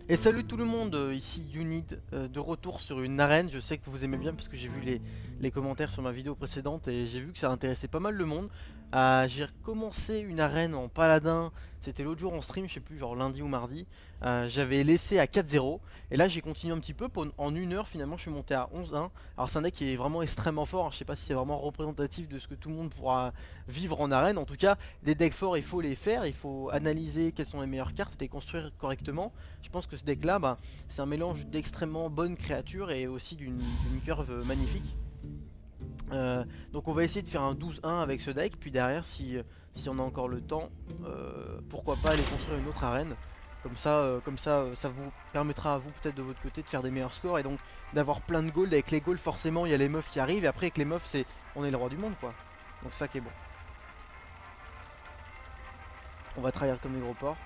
Et salut tout le monde, ici Unid, de retour sur une arène. Je sais que vous aimez bien parce que j'ai vu les commentaires sur ma vidéo précédente et j'ai vu que ça intéressait pas mal le monde. J'ai recommencé une arène en paladin, c'était l'autre jour en stream, je sais plus, genre lundi ou mardi. J'avais laissé à 4-0 et là j'ai continué un petit peu, en une heure finalement je suis monté à 11-1. Alors c'est un deck qui est vraiment extrêmement fort, hein. Je sais pas si c'est vraiment représentatif de ce que tout le monde pourra vivre en arène. En tout cas, des decks forts il faut les faire, il faut analyser quelles sont les meilleures cartes et les construire correctement. Je pense que ce deck là, bah, c'est un mélange d'extrêmement bonnes créatures et aussi d'une curve magnifique. Donc on va essayer de faire un 12-1 avec ce deck, puis derrière si on a encore le temps, pourquoi pas aller construire une autre arène. Comme ça, ça vous permettra à vous peut-être de votre côté de faire des meilleurs scores et donc d'avoir plein de gold. Avec les gold forcément il y a les meufs qui arrivent et après avec les meufs c'est on est le roi du monde quoi. Donc ça qui est bon. On va tryhard comme des gros porcs.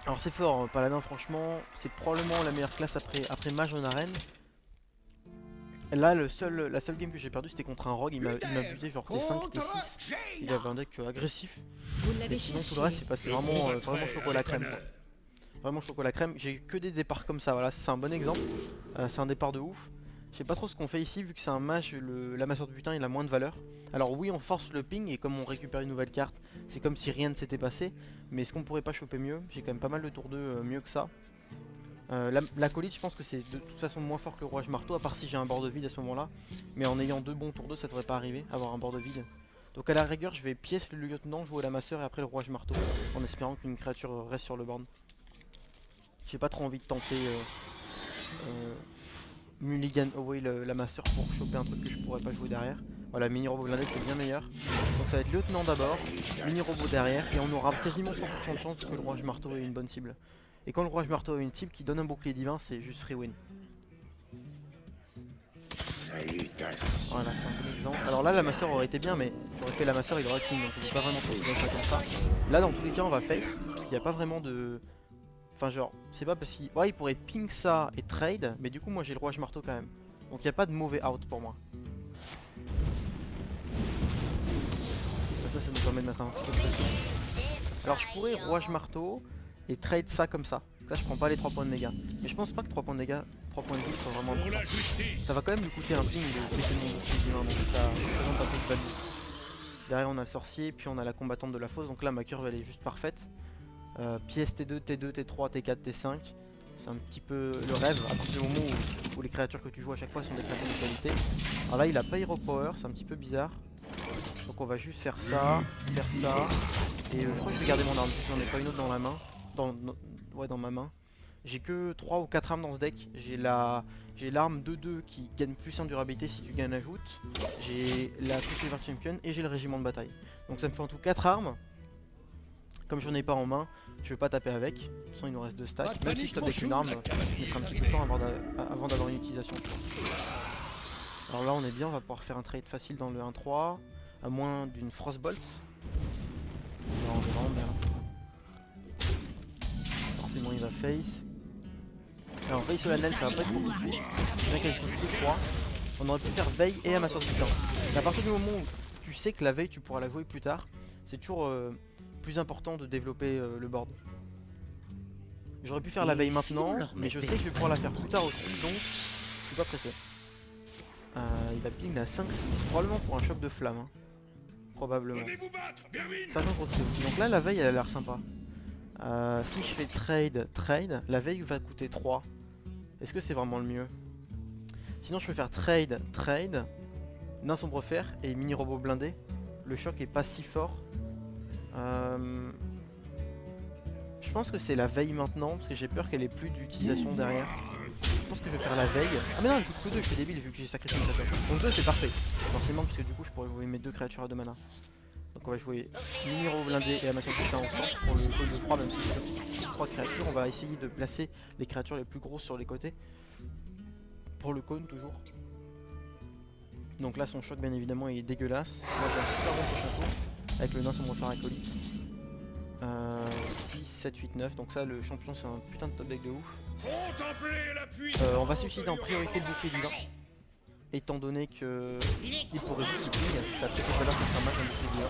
Alors c'est fort, hein, Paladin franchement, c'est probablement la meilleure classe après Mage en arène. Là la seule game que j'ai perdu c'était contre un rogue, il m'a buté genre T5, T6. Il avait un deck agressif. Vous Mais l'avez sinon tout le reste cherché. c'est passé vraiment, vraiment chocolat crème quoi. Vraiment chocolat crème, j'ai eu que des départs comme ça, voilà c'est un bon exemple. C'est un départ de ouf. Je sais pas trop ce qu'on fait ici vu que c'est un mage, l'amasseur de butin il a moins de valeur. Alors oui on force le ping et comme on récupère une nouvelle carte, c'est comme si rien ne s'était passé. Mais est-ce qu'on pourrait pas choper mieux? J'ai quand même pas mal de tour 2 mieux que ça. L'acolyte je pense que c'est de toute façon moins fort que le rouage marteau, à part si j'ai un bord de vide à ce moment là. Mais en ayant deux bons tours 2 ça devrait pas arriver, avoir un bord de vide. Donc à la rigueur je vais pièce le lieutenant, jouer la masseur et après le rouage marteau, en espérant qu'une créature reste sur le board. J'ai pas trop envie de tenter mulligan away la masseur pour choper un truc que je pourrais pas jouer derrière. Voilà, mini robot blindé c'est bien meilleur. Donc ça va être lieutenant d'abord, mini robot derrière et on aura quasiment 100% de chance que le rouage marteau ait une bonne cible. Et quand le rouage marteau a une cible qui donne un bouclier divin, c'est juste free win. Salutations. Voilà, c'est un bon exemple. Alors là la masseur aurait été bien mais j'aurais fait la masseur, il aurait clean donc on peut pas vraiment considérer ça comme ça. Là dans tous les cas on va face parce qu'il n'y a pas vraiment de... Enfin genre, c'est pas parce qu'il... Ouais il pourrait ping ça et trade, mais du coup moi j'ai le rouage marteau quand même. Donc il n'y a pas de mauvais out pour moi. Ça nous permet de mettre un petit peu de pression. Alors je pourrais rouage marteau et trade ça comme ça. Ça je prends pas les 3 points de dégâts. Mais je pense pas que 3 points de dégâts, 3 points de vie soient vraiment importants. Ça va quand même nous coûter un ping de péter le monde bouclier divin, donc ça représente un peu de value. Derrière on a le sorcier, puis on a la combattante de la fosse, donc là ma curve elle est juste parfaite. Pièce T2, T2, T3, T4, T5. C'est un petit peu le rêve à partir du moment où les créatures que tu joues à chaque fois sont des créatures de qualité. Alors là il a pas Hero Power, c'est un petit peu bizarre. Donc on va juste faire ça, et je crois que je vais garder mon arme, j'en ai pas une autre dans la main, ouais dans ma main. J'ai que 3 ou 4 armes dans ce deck, j'ai l'arme 2-2 qui gagne plus 1 durabilité si tu gagnes un ajoute, j'ai la Quicksilver Champion et j'ai le régiment de bataille. Donc ça me fait en tout 4 armes, comme j'en ai pas en main, je vais pas taper avec, de toute façon il nous reste 2 stacks, même si je tape avec une arme, je mettrai un petit peu de temps avant d'avoir une utilisation je pense. Alors là on est bien, on va pouvoir faire un trade facile dans le 1-3. À moins d'une Frostbolt. Non, on est vraiment bien. Forcément il va face. Alors veille solennelle ça va pas être beaucoup de suite. Bien qu'elle coûte que 3. On aurait pu faire veille et amasseur de butin. Mais à partir du moment où tu sais que la veille tu pourras la jouer plus tard, c'est toujours plus important de développer le board. J'aurais pu faire la veille maintenant, mais je sais que je vais pouvoir la faire plus tard aussi, donc je suis pas pressé. Il va ping la 5-6, probablement pour un choc de flamme. Hein. Probablement. Sachant qu'on sait aussi. Donc là la veille elle a l'air sympa. Si je fais trade, la veille va coûter 3. Est-ce que c'est vraiment le mieux? Sinon je peux faire trade, nain sombre fer et mini robot blindé. Le choc est pas si fort. Je pense que c'est la veille maintenant parce que j'ai peur qu'elle ait plus d'utilisation derrière. Je pense que je vais faire la veille. Ah mais non elle coûte que 2, je suis débile vu que j'ai sacrifié une créature. Donc 2 c'est parfait. Forcément parce que du coup je pourrais jouer mes 2 créatures à 2 mana. Donc on va jouer mini robot blindé et amasseur de butin ensemble pour le call de 3 même si c'est 3 créatures. On va essayer de placer les créatures les plus grosses sur les côtés. Pour le cône toujours. Donc là son choc bien évidemment est dégueulasse. Moi j'ai un super bon château avec le nain sombre fer acolyte. 6, 7, 8, 9. Donc ça le champion c'est un putain de top deck de ouf. On va suicider en priorité le bouclier divin. Étant donné que il pourrait juste ping, ça a très peu de valeur contre un mage un bouclier divin.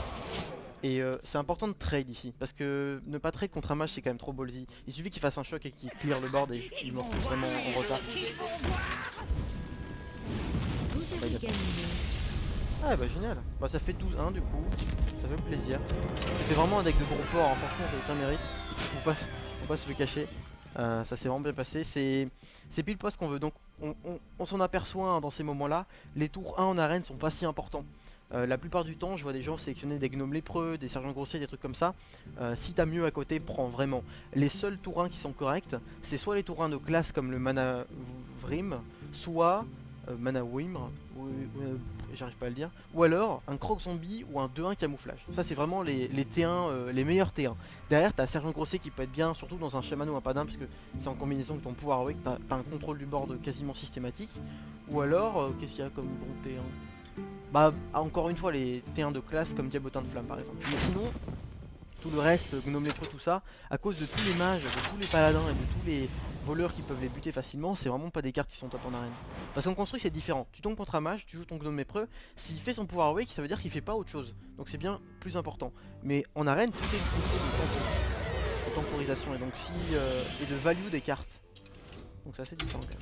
Et c'est important de trade ici, parce que ne pas trade contre un mage c'est quand même trop ballsy. Il suffit qu'il fasse un choc et qu'il clear le board et il me retrouve vraiment en retard. Ah bah génial, bah ça fait 12-1 du coup, ça fait plaisir. C'était vraiment un deck de gros ports, hein. Franchement j'ai aucun mérite, faut pas se le cacher. Ça s'est vraiment bien passé, c'est pile poil ce qu'on veut, donc on s'en aperçoit hein, dans ces moments là. Les tours 1 en arène sont pas si importants. La plupart du temps je vois des gens sélectionner des gnomes lépreux, des sergents grossiers, des trucs comme ça. Si t'as mieux à côté, prends vraiment. Les seuls tours 1 qui sont corrects, c'est soit les tours 1 de classe comme le Mana Vrim, soit Mana Wimr, j'arrive pas à le dire, ou alors un croc zombie ou un 2-1 camouflage. Ça c'est vraiment les T1, les meilleurs T1. Derrière t'as sergent grossier qui peut être bien, surtout dans un chaman ou un paladin, parce que c'est en combinaison avec ton pouvoir awake, t'as un contrôle du board quasiment systématique. Ou alors, qu'est-ce qu'il y a comme bon T1? Bah encore une fois les T1 de classe comme Diabotin de Flamme par exemple. Mais sinon, tout le reste, Gnome lépreux, tout ça, à cause de tous les mages, de tous les paladins et de tous les voleurs qui peuvent les buter facilement, c'est vraiment pas des cartes qui sont top en arène. Parce qu'en construit c'est différent, tu tombes contre un mage, tu joues ton Gnome lépreux, s'il fait son pouvoir awake ça veut dire qu'il fait pas autre chose, donc c'est bien plus important. Mais en arène tout est une question de temporisation et donc si et de value des cartes. Donc c'est assez différent quand même.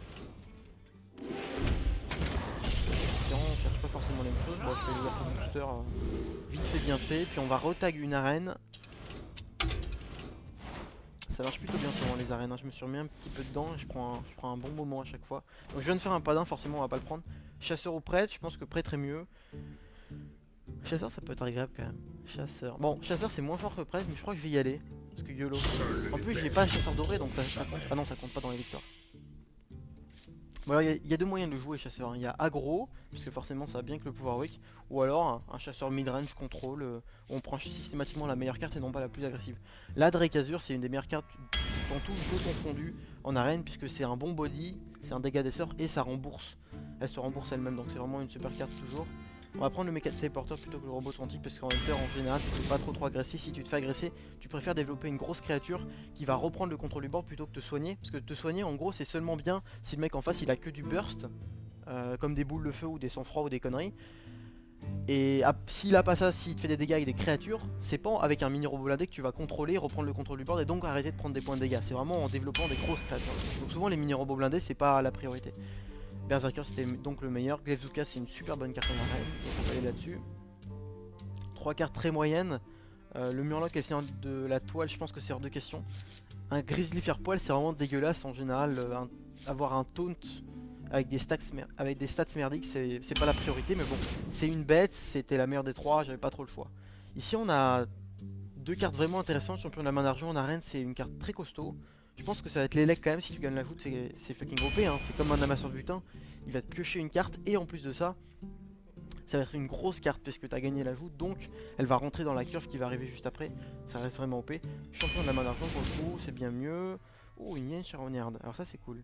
On cherche pas forcément les mêmes choses, bon je fais l'ouverture de booster vite fait bien fait, puis on va retag une arène. Ça marche plutôt bien souvent les arènes, hein. Je me suis remis un petit peu dedans et je prends un bon moment à chaque fois. Donc je viens de faire un paladin, forcément on va pas le prendre. Chasseur ou prêtre, je pense que prêtre est mieux. Chasseur ça peut être agréable quand même. Chasseur. Bon, chasseur c'est moins fort que prêtre, mais je crois que je vais y aller. Parce que YOLO. En plus j'ai pas chasseur doré donc ça compte. Ah non ça compte pas dans les victoires. Bon alors il y a deux moyens de le jouer chasseur, hein. Il y a aggro, parce que forcément ça va bien avec le pouvoir wake, ou alors un chasseur midrange contrôle, où on prend systématiquement la meilleure carte et non pas la plus agressive. Là Drake Azur c'est une des meilleures cartes dans tout le jeu confondu en arène, puisque c'est un bon body, c'est un dégât des sorts et ça rembourse. Elle se rembourse elle-même, donc c'est vraiment une super carte toujours. On va prendre le méca de téléporteur plutôt que le robot quantique parce qu'en hunter en général tu peux pas trop agresser. Si tu te fais agresser, tu préfères développer une grosse créature qui va reprendre le contrôle du board plutôt que te soigner. Parce que te soigner en gros c'est seulement bien si le mec en face il a que du burst, comme des boules de feu ou des sang-froid ou des conneries. Et s'il a pas ça, s'il te fait des dégâts avec des créatures, c'est pas avec un mini robot blindé que tu vas contrôler, reprendre le contrôle du board et donc arrêter de prendre des points de dégâts. C'est vraiment en développant des grosses créatures. Donc souvent les mini robots blindés c'est pas la priorité. Berserker c'était donc le meilleur. Glaivezuka c'est une super bonne carte en arène, donc on va aller là-dessus. 3 cartes très moyennes. Le Murloc et le Seigneur de la Toile, je pense que c'est hors de question. Un Grizzly Faire-Poil c'est vraiment dégueulasse en général. Avoir un taunt avec des stats merdiques c'est pas la priorité, mais bon, c'est une bête, c'était la meilleure des trois, j'avais pas trop le choix. Ici on a deux cartes vraiment intéressantes. Champion de la main d'argent en arène c'est une carte très costaud. Je pense que ça va être l'élec quand même si tu gagnes la joute, c'est fucking OP hein. C'est comme un amasseur de butin, il va te piocher une carte et en plus de ça, ça va être une grosse carte puisque tu as gagné la joute, donc elle va rentrer dans la curve qui va arriver juste après, ça reste vraiment OP. Champion de la main d'argent pour le coup, c'est bien mieux. Oh une hyène charognarde, alors ça c'est cool.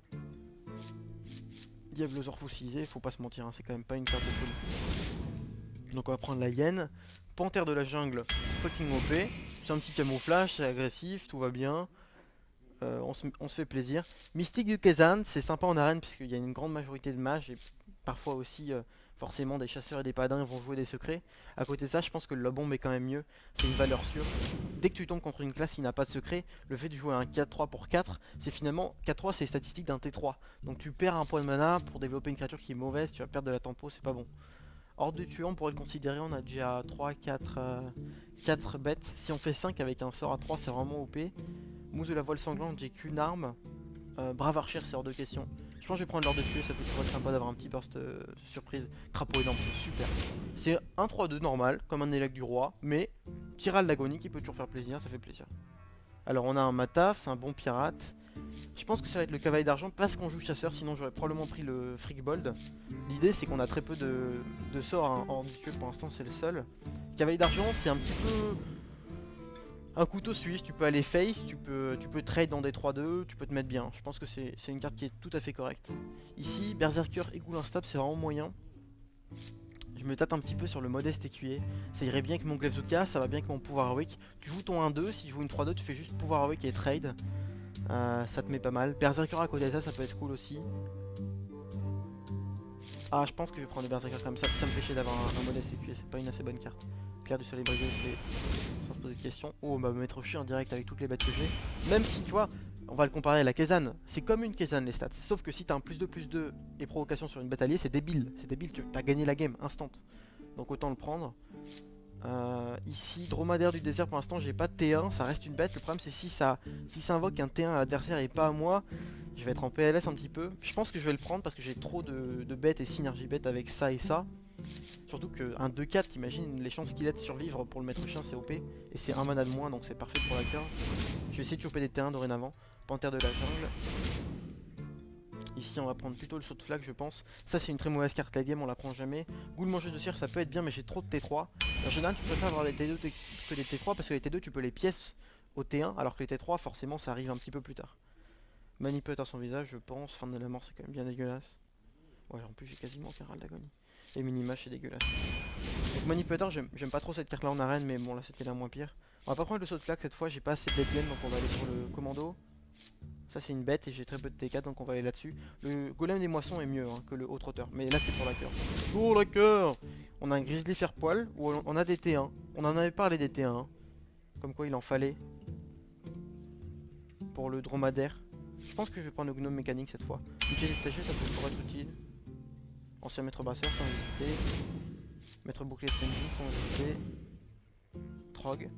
Diablosaure fossilisé, faut pas se mentir, hein, c'est quand même pas une carte de folie. Donc on va prendre la hyène. Panthère de la jungle, fucking OP. C'est un petit camouflage, c'est agressif, tout va bien. On se fait plaisir. Mystique du Kazan, c'est sympa en arène puisqu'il y a une grande majorité de mages et parfois aussi forcément des chasseurs et des paladins vont jouer des secrets. À côté de ça, je pense que le bombe est quand même mieux, c'est une valeur sûre. Dès que tu tombes contre une classe qui n'a pas de secret, le fait de jouer un 4-3 pour 4, c'est finalement 4-3 c'est statistique d'un T3. Donc tu perds un point de mana pour développer une créature qui est mauvaise, tu vas perdre de la tempo, c'est pas bon. Hors de tuant, on pourrait le considérer, on a déjà 3, 4 bêtes. Si on fait 5 avec un sort à 3, c'est vraiment OP. Mousse de la voile sanglante, j'ai qu'une arme. Brave archer, c'est hors de question. Je pense que je vais prendre l'ordre de tuer, ça peut toujours être sympa d'avoir un petit burst surprise. Crapaud énorme, c'est super. C'est un 3-2 normal, comme un élec du roi, mais Tyral d'agonie qui peut toujours faire plaisir, ça fait plaisir. Alors on a un Mataf, c'est un bon pirate. Je pense que ça va être le cavalier d'argent parce qu'on joue chasseur, sinon j'aurais probablement pris le Freakbold. L'idée c'est qu'on a très peu de sorts hein, en duel, pour l'instant c'est le seul. Cavalier d'argent c'est un petit peu un couteau suisse, tu peux aller face, tu peux trade dans des 3-2, tu peux te mettre bien. Je pense que c'est une carte qui est tout à fait correcte. Ici, Berserker et Ghoul Instable c'est vraiment moyen. Je me tâte un petit peu sur le modeste écuyer. Ça irait bien avec mon Glaivezuka, ça va bien avec mon pouvoir awake. Tu joues ton 1-2, si tu joues une 3-2 tu fais juste pouvoir awake et trade. Ça te met pas mal. Berserker à côté de ça, ça peut être cool aussi. Ah, je pense que je vais prendre le Berserker comme ça me fait chier d'avoir un modeste écuyer, c'est pas une assez bonne carte. clair du soleil brisé, c'est sans se poser de questions. Oh, bah mettre chien en direct avec toutes les bêtes que j'ai. Même si tu vois, on va le comparer à la Kezan, c'est comme une Kezan les stats. Sauf que si t'as un +2/+2 et provocation sur une bête alliée, c'est débile. C'est débile, tu as gagné la game instant. Donc autant le prendre. Ici, dromadaire du désert, pour l'instant j'ai pas de T1, ça reste une bête. Le problème c'est si ça invoque un T1 à l'adversaire et pas à moi, je vais être en PLS un petit peu. Je pense que je vais le prendre parce que j'ai trop de bêtes et synergie bêtes avec ça et ça. Surtout qu'un 2-4, t'imagines les chances qu'il ait de survivre pour le maître chien, c'est OP. Et c'est un mana de moins, donc c'est parfait pour la curve. Je vais essayer de choper des T1 dorénavant. Panthère de la jungle. Ici on va prendre plutôt le saut de flag je pense. Ça c'est une très mauvaise carte la game, on la prend jamais. Goule mangeuse de cire ça peut être bien mais j'ai trop de T3. En général tu préfères avoir les T2 que les T3 parce que les T2 tu peux les pièces au T1 alors que les T3 forcément ça arrive un petit peu plus tard. Manipulateur son visage je pense, fin de la mort c'est quand même bien dégueulasse. Ouais en plus j'ai quasiment aucun râle d'agonie. Et minimash c'est dégueulasse. Donc manipulateur j'aime pas trop cette carte là en arène mais bon là c'était la moins pire. On va pas prendre le saut de flag cette fois, j'ai pas assez de late game donc on va aller sur le commando. Ça c'est une bête et j'ai très peu de T4 donc on va aller là-dessus. Le golem des moissons est mieux que le haut trotteur. Mais là c'est pour la cœur. Pour la cœur. On a un grizzly faire poil ou on a des T1. On en avait parlé des T1. Comme quoi il en fallait. Pour le dromadaire. Je pense que je vais prendre le gnome mécanique cette fois. Une pièce détachée ça pourrait être utile. Ancien maître brasseur sans hésiter. Maître bouclier de Senji sans hésiter. Trog.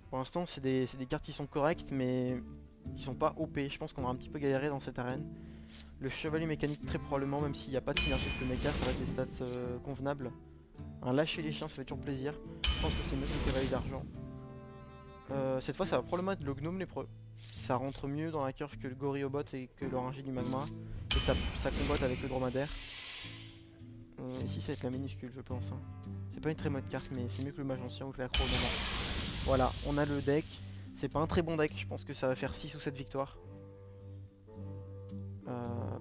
Pour l'instant c'est des cartes qui sont correctes mais qui sont pas OP, je pense qu'on va un petit peu galérer dans cette arène. Le chevalier mécanique très probablement, même s'il n'y a pas de synergie avec le méca, ça reste des stats convenables. Un lâcher les chiens ça fait toujours plaisir, je pense que c'est mieux que le cavalier d'argent. Cette fois ça va probablement être le gnome lépreux. Ça rentre mieux dans la curve que le gorillobot et que l'oranger du magma. Et ça combatte avec le dromadaire. Ici ça va être la minuscule je pense. C'est pas une très mode carte mais c'est mieux que le mage ancien ou que l'accro au moment. Voilà, on a le deck. C'est pas un très bon deck, je pense que ça va faire 6 ou 7 victoires.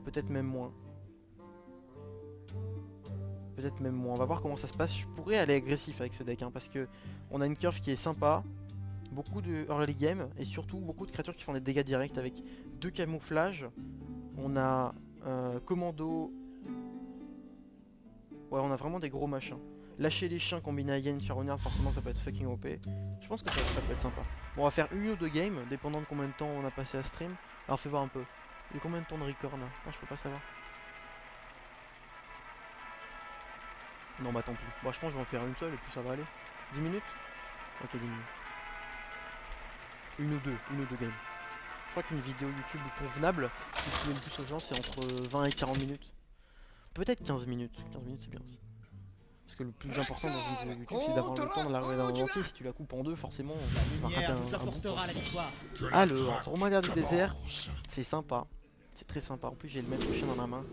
Peut-être même moins. Peut-être même moins. On va voir comment ça se passe. Je pourrais aller agressif avec ce deck parce que on a une curve qui est sympa. Beaucoup de early game et surtout beaucoup de créatures qui font des dégâts directs avec 2 camouflages. On a commando. Ouais, on a vraiment des gros machins. Lâcher les chiens combiné à Yen Charonard, forcément ça peut être fucking OP. Je pense que ça peut être sympa. Bon, on va faire une ou deux games, dépendant de combien de temps on a passé à stream. Alors fais voir un peu. Il y a combien de temps de record là? Ah, je peux pas savoir. Non bah tant pis. Bon, je pense que je vais en faire une seule et puis ça va aller. 10 minutes? Ok, 10 minutes. Une ou deux games. Je crois qu'une vidéo YouTube convenable, qui plaît le plus aux gens, c'est entre 20 et 40 minutes. Peut-être 15 minutes. 15 minutes c'est bien aussi. Parce que le plus important dans une vidéo YouTube c'est d'avoir le temps de la regarder en entier. Si tu la coupes en deux forcément tu vas rater un bout. Alors, dromadaire du désert, c'est sympa. C'est très sympa. En plus j'ai le maître chien dans la main.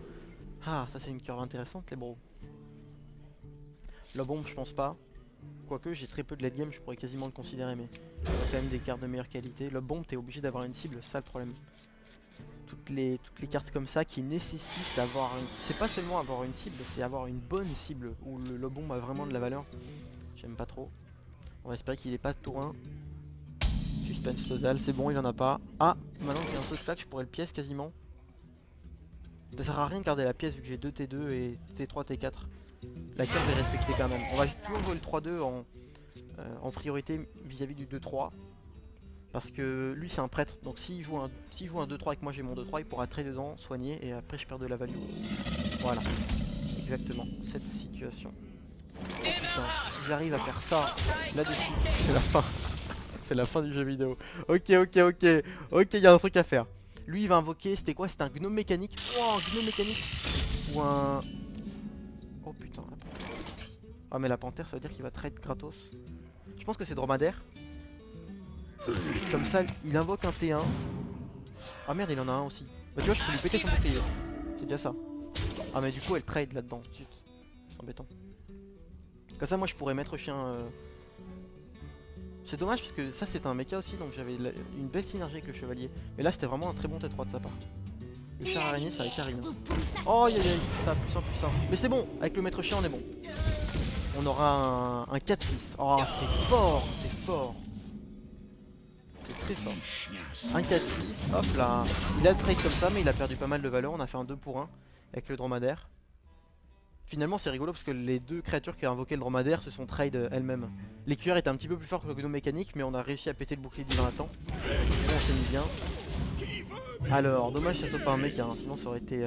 Ah ça c'est une curve intéressante les bros. La bombe je pense pas. Quoique j'ai très peu de late game je pourrais quasiment le considérer mais il y a quand même des cartes de meilleure qualité. La bombe t'es obligé d'avoir une cible, c'est ça le problème. Toutes les cartes comme ça qui nécessitent d'avoir une... C'est pas seulement avoir une cible, c'est avoir une bonne cible où le lobombe a vraiment de la valeur. J'aime pas trop. On va espérer qu'il ait pas de tour 1. Suspense total, c'est bon, il en a pas. Ah, maintenant que j'ai un peu de flag, je pourrais le pièce quasiment. Ça sert à rien de garder la pièce vu que j'ai 2 T2 et T3, T4. La carte est respectée quand même. On va toujours jouer le 3-2 en priorité vis-à-vis du 2-3. Parce que lui c'est un prêtre, donc s'il joue un 2-3 et que moi j'ai mon 2-3, il pourra trade dedans, soigner et après je perds de la value. Voilà, exactement, cette situation. Oh putain, si j'arrive à faire ça là-dessus, c'est la fin. C'est la fin du jeu vidéo. Ok, il y a un truc à faire. Lui il va invoquer, c'était quoi? C'était un gnome mécanique. Oh, un gnome mécanique. Ou un... Oh putain, la panthère. Ah mais la panthère ça veut dire qu'il va trade gratos. Je pense que c'est dromadaire. Comme ça, il invoque un T1. Ah merde, il en a un aussi. Bah tu vois, je peux lui péter son bouclier. C'est déjà ça. Ah mais du coup, elle trade là-dedans. Zut. C'est embêtant. Comme ça, moi, je pourrais mettre chien... C'est dommage parce que ça, c'est un mecha aussi, donc j'avais une belle synergie avec le chevalier. Mais là, c'était vraiment un très bon T3 de sa part. Le chien araignée, ça avec Karine. Oh, aïe aïe aïe, ça, plus 1, plus 1. Mais c'est bon, avec le maître chien, on est bon. On aura un 4-6. Oh, c'est fort, c'est fort. C'est très fort. Un 4-6, hop là. Il a le trade comme ça mais il a perdu pas mal de valeur. On a fait un 2 pour 1 avec le dromadaire. Finalement c'est rigolo parce que les deux créatures qui ont invoqué le dromadaire se sont trade elles-mêmes. L'écuyer était un petit peu plus fort que le gnome mécanique, mais on a réussi à péter le bouclier divin à temps. On s'est mis bien. Alors dommage ça soit pas un méca, hein, sinon ça aurait été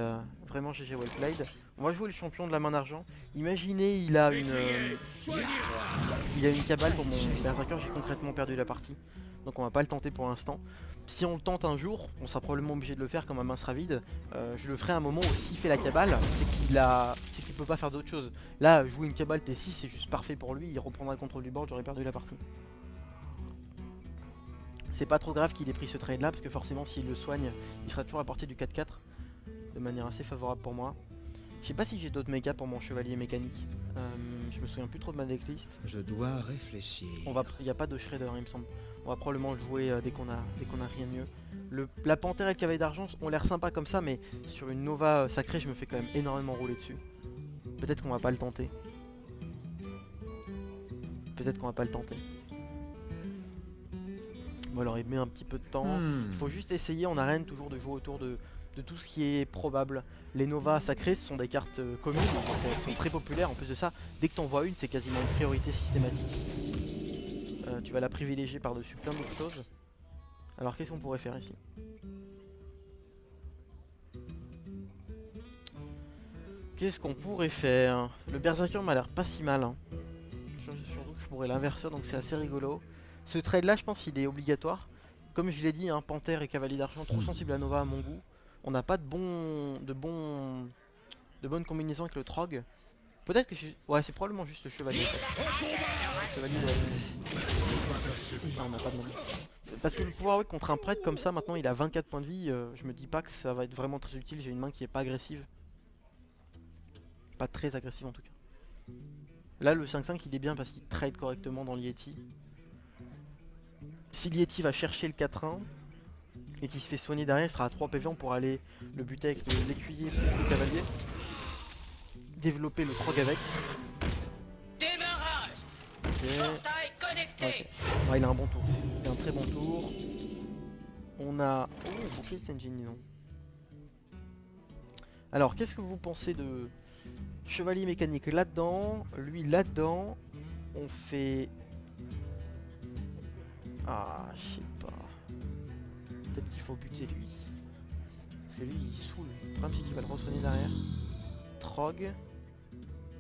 vraiment GG well played. On va jouer le champion de la main d'argent. Imaginez il a une cabale pour mon berserker, j'ai concrètement perdu la partie. Donc on va pas le tenter pour l'instant. Si on le tente un jour, on sera probablement obligé de le faire quand ma main sera vide. Je le ferai à un moment où s'il fait la cabale, c'est qu'il peut pas faire d'autre chose. Là, jouer une cabale T6 c'est juste parfait pour lui, il reprendra le contrôle du board, j'aurais perdu la partie. C'est pas trop grave qu'il ait pris ce trade là, parce que forcément s'il le soigne, il sera toujours à portée du 4-4. De manière assez favorable pour moi. Je sais pas si j'ai d'autres mécas pour mon chevalier mécanique. Je me souviens plus trop de ma decklist. Je dois réfléchir. Il n'y a pas de shredder il me semble. On va probablement le jouer dès qu'on a rien de mieux. La panthère et le cavalier d'argent ont l'air sympa comme ça, mais sur une nova sacrée je me fais quand même énormément rouler dessus. Peut-être qu'on va pas le tenter. Peut-être qu'on va pas le tenter. Bon alors il met un petit peu de temps. Il faut juste essayer en arène toujours de jouer autour de tout ce qui est probable. Les novas sacrées ce sont des cartes communes, donc elles sont très populaires. En plus de ça, dès que t'en vois une, c'est quasiment une priorité systématique. Tu vas la privilégier par-dessus plein d'autres choses. Alors qu'est-ce qu'on pourrait faire ici? Qu'est-ce qu'on pourrait faire? Le berserker m'a l'air pas si mal. Hein. Surtout que je pourrais l'inverser, donc c'est assez rigolo. Ce trade là je pense qu'il est obligatoire. Comme je l'ai dit, hein, panthère et cavalier d'argent trop sensible à nova à mon goût. On n'a pas de bonnes combinaisons avec le trog. Peut-être que ouais c'est probablement juste le chevalier. Le chevalier on n'a pas de nom. Parce que le pouvoir contre un prêtre comme ça maintenant il a 24 points de vie, je me dis pas que ça va être vraiment très utile, j'ai une main qui est pas agressive. Pas très agressive en tout cas. Là le 5-5 il est bien parce qu'il trade correctement dans l'Yeti. Si l'Yeti va chercher le 4-1 et qu'il se fait soigner derrière, il sera à 3 PV, on pourra aller le buter avec l'écuyer plus le cavalier. Développer le trog avec. Ok. Ouais, il a un bon tour. Il a un très bon tour. On a... Oh, bouclier de Senjin, non. Alors, qu'est-ce que vous pensez de chevalier mécanique là-dedans, lui là-dedans. On fait... Ah, je sais pas. Peut-être qu'il faut buter lui. Parce que lui, il saoule. Le problème, c'est qu'il va le re-soigner derrière. Trog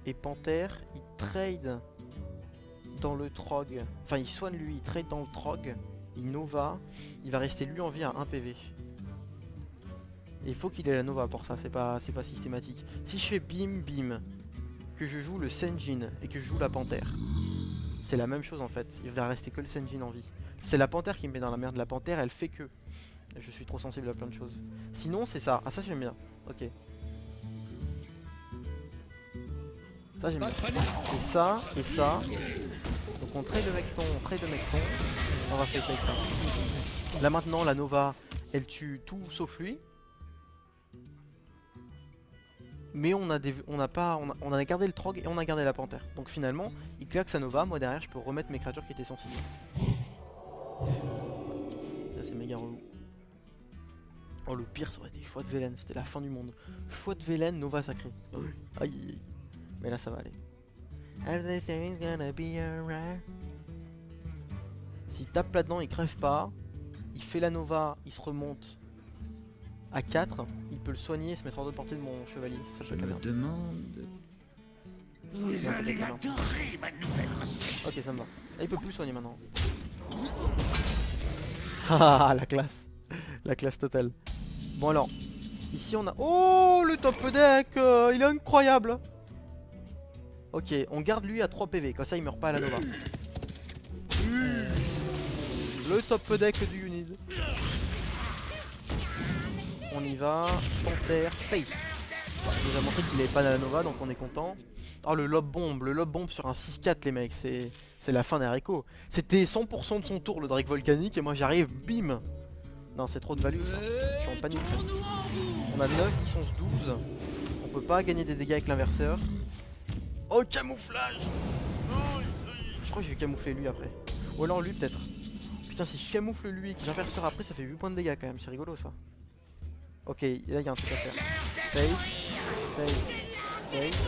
et Panthère, il trade dans le Trog. Enfin, il soigne lui, il trade dans le Trog. Il Nova. Il va rester lui en vie à 1 PV. Et il faut qu'il ait la Nova pour ça, c'est pas systématique. Si je fais bim bim, que je joue le Senjin et que je joue la Panthère, c'est la même chose en fait. Il va rester que le Senjin en vie. C'est la Panthère qui me met dans la merde. La Panthère, elle fait que. Je suis trop sensible à plein de choses. Sinon, c'est ça. Ah, ça j'aime bien. Ok. Ça j'aime bien. Et ça, et ça. Donc on trade le mecton, on trade le mecton. On va faire ça avec ça. Là maintenant, la Nova, elle tue tout sauf lui. Mais on a gardé le Trog et on a gardé la Panthère. Donc finalement, il claque sa Nova, moi derrière je peux remettre mes créatures qui étaient sensibles. Ça c'est méga relou. Oh le pire ça aurait été choix de Velen, c'était la fin du monde. Choix de Velen, Nova sacrée. Aïe aïe aïe. Mais là ça va aller. Everything's gonna be alright. S'il tape là-dedans, il crève pas. Il fait la Nova, il se remonte à 4, il peut le soigner et se mettre hors de portée de mon chevalier. Ça Je me demande... Vous allez adorer ma nouvelle recette. Ok, ça me va. Ah, il peut plus soigner maintenant. Ah, la classe. La classe totale. Bon alors, ici on a... Oh, le top deck, il est incroyable. Ok, on garde lui à 3 PV, comme ça il meurt pas à la Nova. Le top deck du Unid. On y va, Panthère, Face. Il nous a montré qu'il avait pas la Nova, donc on est content. Oh le lob bomb sur un 6-4 les mecs, c'est la fin des haricots. C'était 100% de son tour le Drake volcanique et moi j'arrive, bim. Non c'est trop de value ça, je suis en panique. On a 9, ils sont 12. On peut pas gagner des dégâts avec l'inverseur. Oh camouflage. Je crois que je vais camoufler lui après. Ou alors lui peut-être. Putain si je camoufle lui et que j'inverseur après ça fait 8 points de dégâts quand même, c'est rigolo ça. Ok, là il y a un truc à faire. Face, face, face.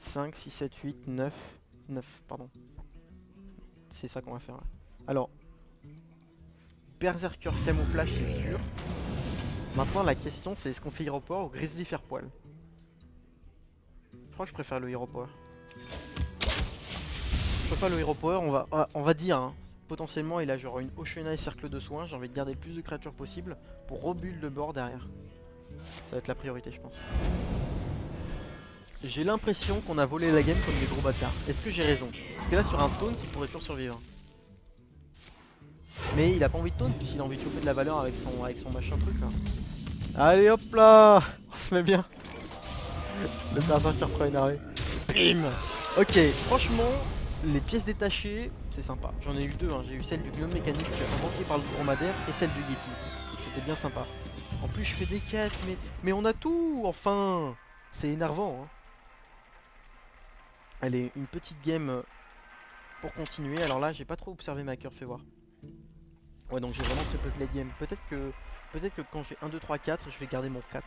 5, 6, 7, 8, 9. 9, pardon. C'est ça qu'on va faire. Ouais. Alors, Berserker camouflage, c'est sûr. Maintenant, la question, c'est est-ce qu'on fait Hero Power ou Grizzly faire poil? Je crois que je préfère le Hero Power. Je préfère le Hero Power, on va dire, hein, potentiellement il a genre une Ocean Eye cercle de soins, j'ai envie de garder le plus de créatures possible pour rebuild le board derrière. Ça va être la priorité je pense. J'ai l'impression qu'on a volé la game comme des gros bâtards. Est-ce que j'ai raison? Parce que là sur un taunt il pourrait toujours survivre. Mais il a pas envie de taunt puisqu'il a envie de choper de la valeur avec son machin truc là. Allez hop là, on se met bien. Le berserker prend énervé. Bim. Ok, franchement, les pièces détachées, c'est sympa. J'en ai eu deux, hein. J'ai eu celle du gnome mécanique inventé par le dromadaire et celle du Yeti. C'était bien sympa. En plus je fais des quêtes, mais on a tout, enfin. C'est énervant. Hein. Allez, une petite game pour continuer. Alors là, j'ai pas trop observé ma curve, fais voir. Ouais, donc j'ai vraiment très peu de late game. Peut-être que quand j'ai 1, 2, 3, 4, je vais garder mon 4.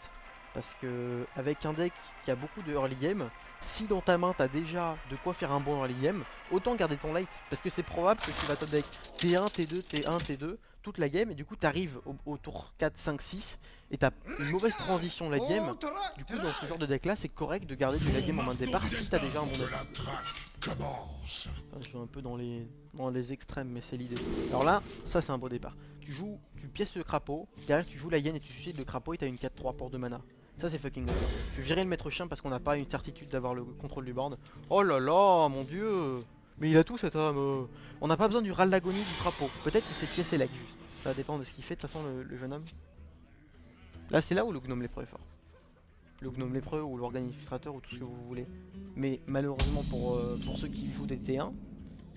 Parce que avec un deck qui a beaucoup de early game, si dans ta main t'as déjà de quoi faire un bon early game, autant garder ton late. Parce que c'est probable que tu vas top deck T1, T2, T1, T2, toute la game, et du coup t'arrives au tour 4, 5, 6, et t'as une mauvaise transition late game. Du coup dans ce genre de deck là, c'est correct de garder du late game en main de départ si t'as déjà un bon deck. Je suis un peu dans les extrêmes, mais c'est l'idée. Alors là, ça c'est un beau départ. Tu pièces le crapaud, derrière tu joues la hyène et tu suicides le crapaud et t'as une 4-3 pour 2 mana. Ça c'est fucking bon. Je vais virer le maître chien parce qu'on n'a pas une certitude d'avoir le contrôle du board. Oh là là, mon dieu. Mais il a tout cet homme. On n'a pas besoin du ras de l'agonie du crapaud. Peut-être que c'est pièce élect juste. Ça dépend de ce qu'il fait de toute façon le jeune homme. Là c'est là où le gnome lépreux est fort. Le gnome lépreux ou l'organisateur ou tout ce que vous voulez. Mais malheureusement pour ceux qui jouent des T1,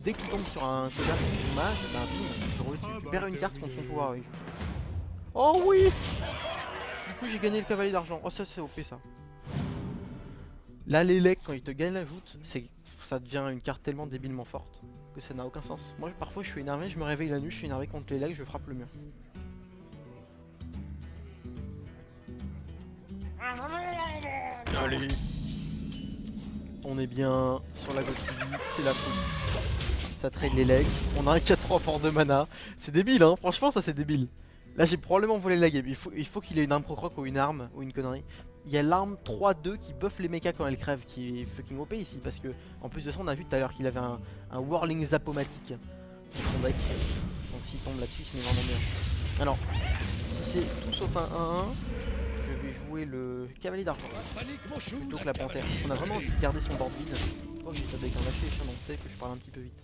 dès que tu tombes sur un codard qui joue mage, bah boum, tu perds une carte contre son pouvoir. Oui. Oh oui. Du coup j'ai gagné le cavalier d'argent. Oh ça c'est OP ça. Là l'élec quand il te gagne la voûte, ça devient une carte tellement débilement forte que ça n'a aucun sens. Moi parfois je suis énervé, je me réveille la nuit, je suis énervé contre l'élec, je frappe le mur. Allez. On est bien sur la gauche, c'est la foule. Ça trade les legs, on a un 4-3 pour 2 mana. C'est débile hein, franchement ça c'est débile. Là j'ai probablement volé la game, il faut qu'il ait une arme procroc ou une arme ou une connerie. Il y a l'arme 3-2 qui buff les mechas quand elle crève, qui est fucking OP ici. Parce que en plus de ça on a vu tout à l'heure qu'il avait un Whirling Zapomatic dans son deck. Donc s'il tombe là-dessus c'est vraiment bien. Alors, si c'est tout sauf un 1-1, je vais jouer le cavalier d'argent plutôt que la panthère. Parce qu'on a vraiment envie de garder son board vide. Je crois que j'ai avec un lâcher les chiens donc peut-être que je parle un petit peu vite.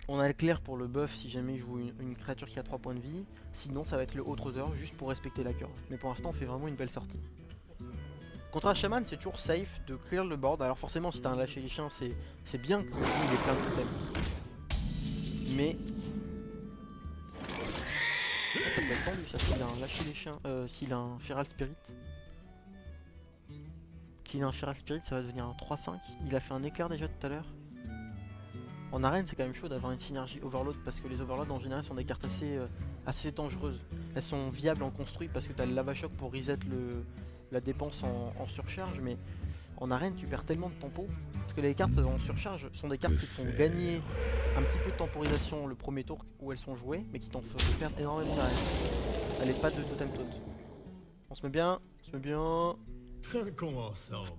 On a le clair pour le buff si jamais je joue une créature qui a 3 points de vie. Sinon ça va être le haut trotteur juste pour respecter la curve. Mais pour l'instant on fait vraiment une belle sortie. Contre un chaman c'est toujours safe de clear le board. Alors forcément si t'as un lâcher les chiens c'est bien que le jeu il est plein de totems. Mais ça peut être tendu ça s'il a un lâcher les chiens. S'il a un Feral Spirit. S'il a un Feral Spirit ça va devenir un 3-5. Il a fait un éclair déjà tout à l'heure. En arène c'est quand même chaud d'avoir une synergie overload parce que les overloads en général sont des cartes assez dangereuses. Elles sont viables en construit parce que tu as le lava shock pour reset la dépense en surcharge, mais en arène tu perds tellement de tempo parce que les cartes en surcharge sont des cartes qui te font gagner un petit peu de temporisation le premier tour où elles sont jouées mais qui t'en font perdre énormément d'arène. Allez, pas de totem taunt. On se met bien, Trinquons ensemble.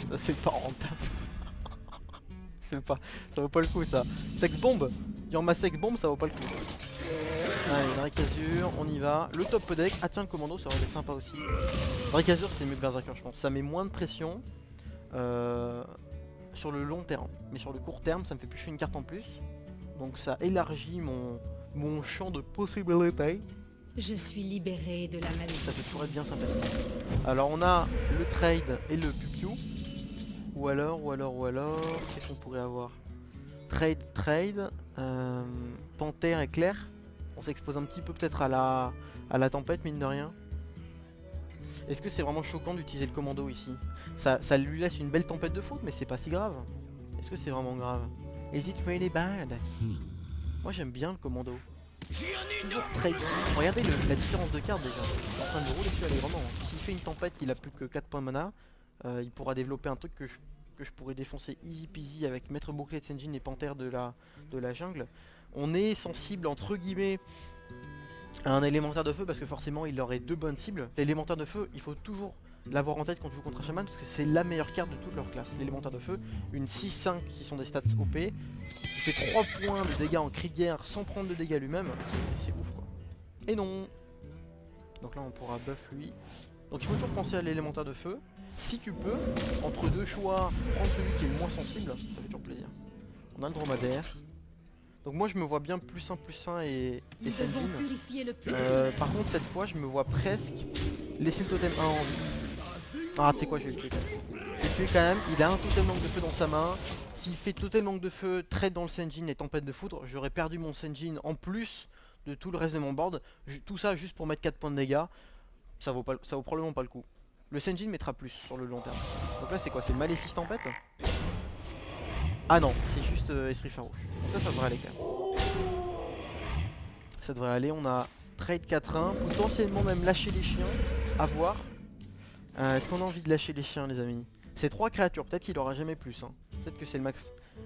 Ça c'est pas rentable. Ça vaut pas le coup ça. Sex bomb, ma sex bomb ça vaut pas le coup. Allez, Dracazur, on y va. Le top deck, ah tiens le commando ça aurait été sympa aussi. Dracazur c'est mieux que Berserker je pense. Ça met moins de pression sur le long terme. Mais sur le court terme ça me fait piocher une carte en plus. Donc ça élargit mon champ de possibilités. Je suis libéré de la maladie. Ça fait toujours être bien sympathique. Alors on a le trade et le pupiou. Ou alors, qu'est-ce qu'on pourrait avoir? Trade, panthère et clair. On s'expose un petit peu peut-être à la tempête mine de rien. Est-ce que c'est vraiment choquant d'utiliser le commando ici? Ça lui laisse une belle tempête de foot mais c'est pas si grave. Est-ce que c'est vraiment grave? Is it really bad? Moi j'aime bien le commando. Toujours trade. Regardez la différence de carte déjà. Je suis en train de rouler dessus allègrement. S'il fait une tempête il a plus que 4 points de mana. Il pourra développer un truc que je pourrais défoncer easy peasy avec Maître Bouclier de Senjin et Panthère de la jungle. On est sensible entre guillemets à un élémentaire de feu parce que forcément il aurait 2 bonnes cibles. L'élémentaire de feu, il faut toujours l'avoir en tête quand tu joues contre un chaman parce que c'est la meilleure carte de toute leur classe. L'élémentaire de feu, une 6-5 qui sont des stats OP, qui fait 3 points de dégâts en cri de guerre sans prendre de dégâts lui-même, c'est ouf quoi. Et non. Donc là on pourra buff lui. Donc il faut toujours penser à l'élémentaire de feu. Si tu peux, entre 2 choix, prendre celui qui est le moins sensible, ça fait toujours plaisir. On a le dromadaire. Donc moi je me vois bien +1/+1 et Senjin. Par contre cette fois je me vois presque laisser le totem 1 en vie. Ah tu sais quoi, je vais le tuer quand même. Je vais le tuer quand même, il a un totem langue de feu dans sa main. S'il fait totem langue de feu, trade dans le Senjin et tempête de foudre, j'aurais perdu mon Senjin en plus de tout le reste de mon board. Tout ça juste pour mettre 4 points de dégâts. Ça vaut probablement pas le coup. Le Senjin mettra plus sur le long terme. Donc là c'est quoi? C'est Maléfice Tempête? Ah non, c'est juste Esprit Farouche. Donc ça devrait aller quand même. Ça devrait aller, on a trade 4-1, potentiellement même lâcher les chiens, à voir. Est-ce qu'on a envie de lâcher les chiens les amis? C'est 3 créatures, peut-être qu'il aura jamais plus. Hein. Peut-être que c'est le max.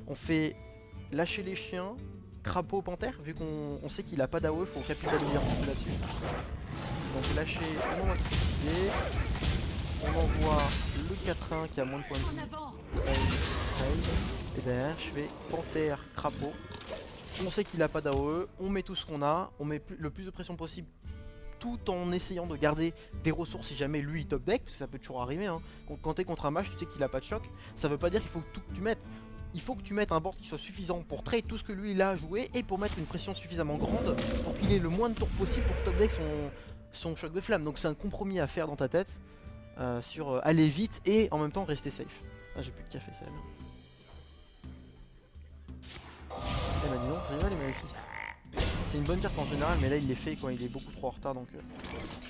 On fait lâcher les chiens, crapaud, panthère, vu qu'on sait qu'il a pas d'AOE, faut capitaliser un peu là-dessus. Donc lâcher, on envoie le 4-1 qui a moins de points de vie. Et derrière je fais panthère, crapaud. On sait qu'il a pas d'AOE, on met tout ce qu'on a, on met le plus de pression possible tout en essayant de garder des ressources si jamais lui il top deck, parce que ça peut toujours arriver hein. Quand t'es contre un mage, tu sais qu'il a pas de choc, ça veut pas dire qu'il faut tout que tu mettes. Il faut que tu mettes un board qui soit suffisant pour trade tout ce que lui il a à jouer et pour mettre une pression suffisamment grande pour qu'il ait le moins de tours possible pour top deck son choc de flamme. Donc c'est un compromis à faire dans ta tête sur aller vite et en même temps rester safe. Ah j'ai plus de café, c'est la merde. Eh bah dis donc, ça y va les maléfices. C'est une bonne carte en général, mais là il les fait quand il est beaucoup trop en retard, donc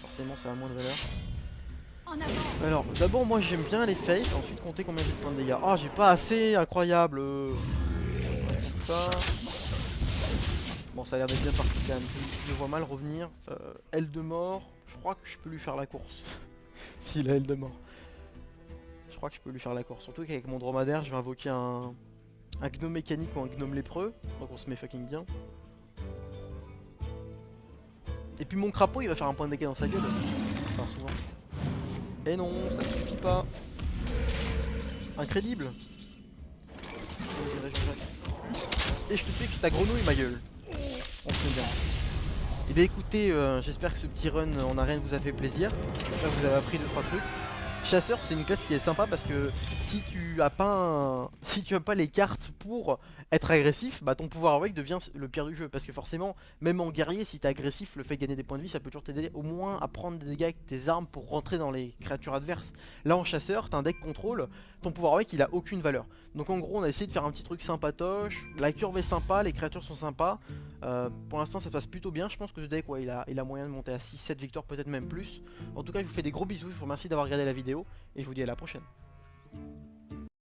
forcément ça a moins de valeur. Alors d'abord moi j'aime bien les face, ensuite compter combien j'ai de points de dégâts. Oh j'ai pas assez, incroyable. Ça. Bon ça a l'air d'être bien parti quand même, je le vois mal revenir. Aile de mort, je crois que je peux lui faire la course. S'il a aile de mort. Je crois que je peux lui faire la course, surtout qu'avec mon dromadaire je vais invoquer un gnome mécanique ou un gnome lépreux, donc on se met fucking bien. Et puis mon crapaud il va faire un point de dégâts dans sa gueule aussi. Enfin souvent. Et non, ça ne suffit pas. Incrédible. Et je te fais que ta grenouille ma gueule. On se met bien. Et bien écoutez, j'espère que ce petit run en arène vous a fait plaisir. J'espère que vous avez appris 2-3 trucs. Chasseur c'est une classe qui est sympa parce que si tu as pas les cartes pour être agressif, bah ton pouvoir awake devient le pire du jeu. Parce que forcément, même en guerrier, si t'es agressif, le fait de gagner des points de vie, ça peut toujours t'aider au moins à prendre des dégâts avec tes armes pour rentrer dans les créatures adverses. Là en chasseur, t'as un deck contrôle, ton pouvoir awake il a aucune valeur. Donc en gros on a essayé de faire un petit truc sympatoche, la curve est sympa, les créatures sont sympas. Pour l'instant ça se passe plutôt bien, je pense que ce deck ouais, il a moyen de monter à 6-7 victoires, peut-être même plus. En tout cas je vous fais des gros bisous, je vous remercie d'avoir regardé la vidéo et je vous dis à la prochaine.